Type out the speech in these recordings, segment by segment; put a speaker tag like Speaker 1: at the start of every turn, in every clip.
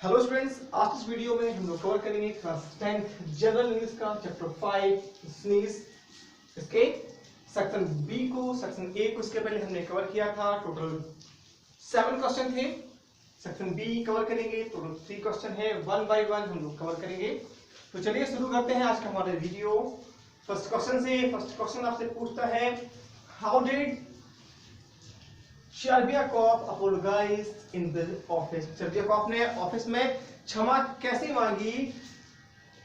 Speaker 1: Hello students, आज इस video में हम लोग कवर करेंगे क्लास 10th जनरल इंग्लिश का चैप्टर 5 स्नीज। इसके सेक्शन बी को सेक्शन ए को इसके पहले हमने कवर किया था। टोटल 7 क्वेश्चन थे। सेक्शन बी कवर करेंगे, टोटल 3 क्वेश्चन है। 1 बाय 1 हम लोग कवर करेंगे। तो चलिए शुरू करते हैं आज का हमारा वीडियो फर्स्ट क्वेश्चन से। फर्स्ट क्वेश्चन आपसे पूछता है, how did Chervyakov apologise in the office. Chervyakov ने ऑफिस में क्षमा कैसे मांगी।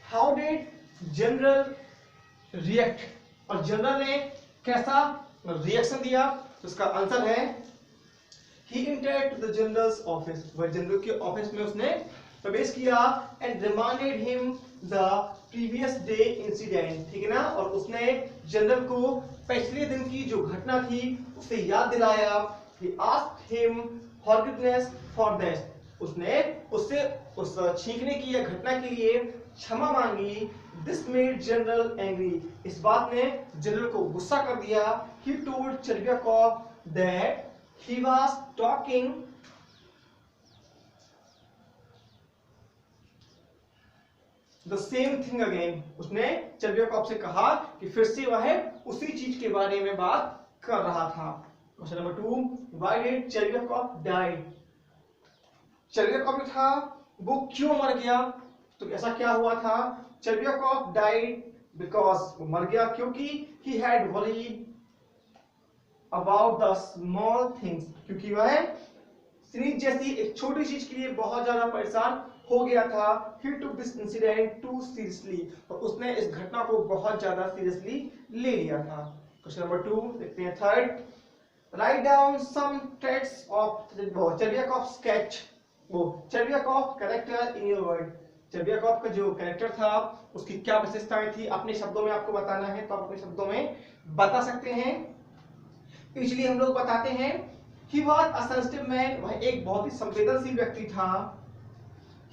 Speaker 1: हाउ डिड जनरल रिएक्ट, और जनरल ने कैसा रिएक्शन दिया। तो इसका आंसर है he entered to the general's office. वह जनरल के ऑफिस में उसने प्रवेश किया and reminded him the previous day incident. ठीक है ना, और उसने जनरल को पिछले दिन की जो घटना थी उसे याद दिलाया। He asked him forgiveness for that. उसने उससे उस छींकने की या घटना के लिए क्षमा मांगी। This made general angry. इस बात ने जनरल को गुस्सा कर दिया। He told Chervyakov that he was talking the same thing again. उसने चर्बियाकॉफ से कहा कि फिर से वह उसी चीज के बारे में बात कर रहा था। Question number 2, why did Chervyakov die? चर्बियाकॉफ था वो क्यों मर गया। तो ऐसा क्या हुआ था। चर्बियाकॉफ died because वो मर गया क्योंकि he had worried about the small things। क्योंकि वह स्नीज जैसी एक छोटी चीज के लिए बहुत ज्यादा परेशान हो गया था। He took this incident too seriously। और उसने इस घटना को बहुत ज्यादा सीरियसली ले लिया था। क्वेश्चन नंबर 2 देखते हैं। Third, write down some traits of Chervyakov sketch। वो Chervyakov character in your word। Chervyakov का जो कैरेक्टर था उसकी क्या विशेषताएं थी अपने शब्दों में आपको बताना है, तो आप अपने शब्दों में बता सकते हैं। इसलिए हम लोग बताते हैं he was a sensitive man। वह एक बहुत ही संवेदनशील व्यक्ति था।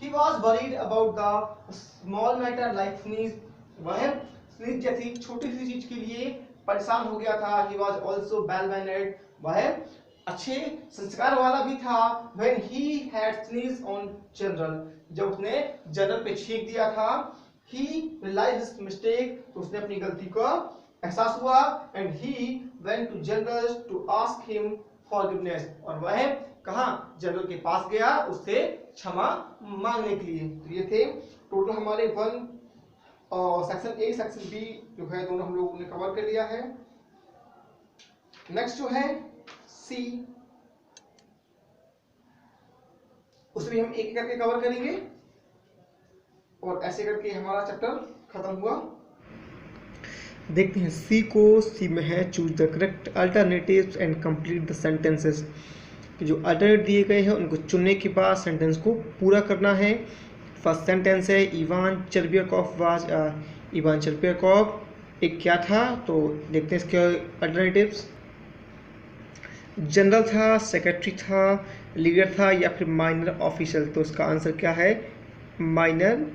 Speaker 1: he was worried about the small matter like sneeze। वह स्नीज जैसी छोटी सी चीज के लिए परेशान हो गया था। he was also well mannered। वह अच्छे संस्कार वाला भी था। when he had sneezed on general। जब उसने जनरल पे छींक दिया था। he realized his mistake। तो उसने अपनी गलती का एहसास हुआ। and he went to general to ask him forgiveness। और वह कहाँ जनरल के पास गया उससे क्षमा मांगने के लिए। तो ये थे टोटल हमारे 1 और सेक्शन ए सेक्शन बी जो है दोनों हम लोगों ने कवर कर लिया है। नेक्स्ट जो है सी, उसे भी हम एक एक करके कवर करेंगे और ऐसे करके हमारा चैप्टर खत्म हुआ। देखते हैं सी को। सी में है choose the correct alternatives and complete the sentences. जो अल्टरनेट दिए गए हैं उनको चुनने के बाद सेंटेंस को पूरा करना है। फर्स्ट सेंटेंस है इवान चर्बियाकॉफ वाज। इवान चर्बियाकॉफ एक क्या था, तो देखते हैं इसके अल्टरनेटिव्स। जनरल था, सेक्रेटरी था, लीडर था या फिर माइनर ऑफिशियल। तो इसका आंसर क्या है, माइनर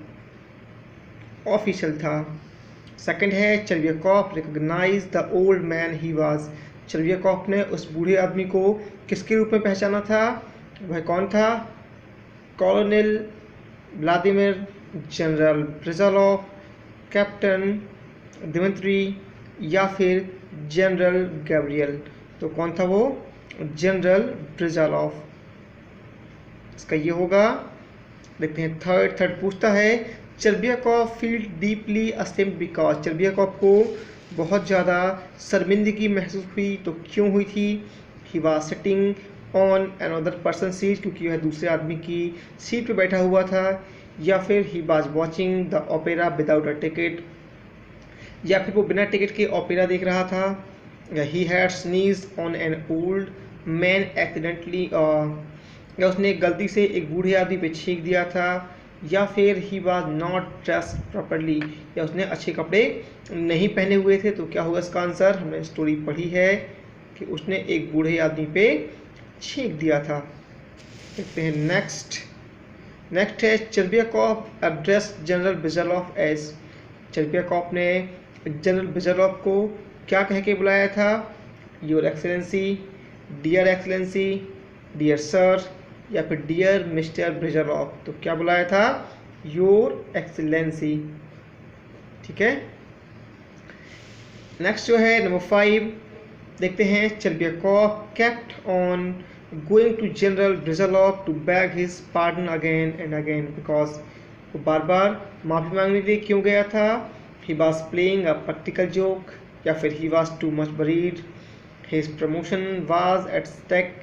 Speaker 1: ऑफिशियल था। सेकंड है Chervyakov recognise the old man he was. Chervyakov ने उस बूढ़े आदमी को किसके रूप में पहचाना था, वह कौन था, colonel Vladimir, general Brizzhalov, captain Dmitri या फिर जनरल गैब्रियल। तो कौन था वो, जनरल ब्रिजालोव। इसका ये होगा। देखते हैं थर्ड पूछता है चर्बियाकॉफ फील डीपली असेम्ड बिकॉज। चर्बियाकॉफ को बहुत ज़्यादा शर्मिंदगी महसूस हुई, तो क्यों हुई थी। He was sitting on another person seat, क्योंकि वह दूसरे आदमी की सीट पे बैठा हुआ था। या फिर he was watching the opera without a ticket, या फिर वो बिना टिकट के ओपेरा देख रहा था। He had sneezed on an old man accidentally, या उसने गलती से एक बूढ़े आदमी पे छींक दिया था। या फिर he was not dressed properly, या उसने अच्छे कपड़े नहीं पहने हुए थे। तो क्या होगा इसका आंसर, हमने स्टोरी पढ़ी है कि उसने एक बूढ़े आदमी पे छींक दिया था। देखते हैं नेक्स्ट है Chervyakov address general Brizzhalov as. Chervyakov ने जनरल ब्रिजालोव को क्या कह के बुलाया था, your excellency, dear excellency, dear sir, या फिर डियर मिस्टर ब्रिजलॉफ, तो क्या बुलाया था? Your excellency. ठीक है, नेक्स्ट जो है नंबर 5 देखते हैं। Chervyakov kept on going to general Brizzhalov to beg his pardon again and again, because वो बार बार माफ़ी मांगने के लिए क्यों गया था? He was playing a practical joke, या फिर he was too much worried, his promotion was at stake,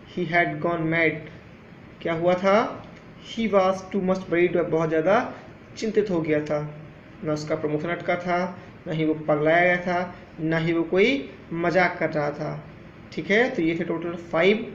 Speaker 1: he had gone mad. क्या हुआ था? He was too much worried, बहुत ज़्यादा चिंतित हो गया था। न उसका प्रमोशन अटका था, न ही वो पगलाया गया था, न ही वो कोई मजाक कर रहा था। ठीक है, तो ये थे टोटल 5